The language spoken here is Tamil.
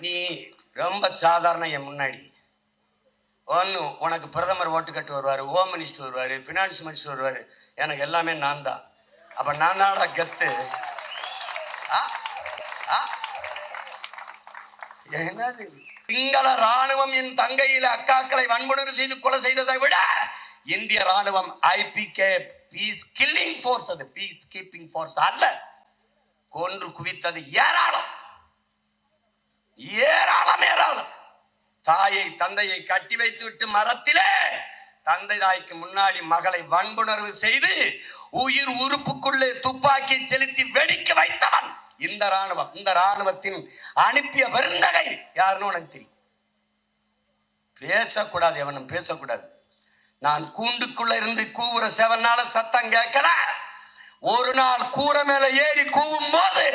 நீ ரொம்ப சாதாரண என் முன்னாடி ஒன்று உனக்கு பிரதமர் ஓட்டு கட்டு வருவார், ஹோம் மினிஸ்டர் வருவார், ஃபினான்ஸ் மினிஸ்டர் வருவார், எனக்கு எல்லாமே நான் தான். அப்போ நான் தானடா கத்து. என்னது சிங்கள ராணுவம் என் தங்கையில அக்காக்களை வன்புணர்வு செய்து கொலை செய்ததை விட இந்திய ராணுவம் ஐபிகே பீஸ் கில்லிங் ஃபோர்ஸ், அது பீஸ் கீப்பிங் ஃபோர்ஸ் அல்ல. கொன்று குவித்தது ஏராளம் ஏராளம் ஏராளம். தாயை தந்தையை கட்டி வைத்து விட்டு மரத்திலே தந்தை தாய்க்கு முன்னாடி மகளை வன்புணர்வு செய்து உயிர் உறுப்புக்குள்ளே துப்பாக்கி செலுத்தி வெடிக்க வைத்தவன் இந்த ராணுவம். இந்த ராணுவத்தின் அனுப்பிய பெருந்தகை யாருன்னு உனக்கு தெரியும். பேசக்கூடாது, எவனும் பேசக்கூடாது. நான் கூண்டுக்குள்ள இருந்து கூவுற 7 நாள் சத்தம் கேட்கல. ஒரு நாள் கூரை மேல ஏறி கூவும் போது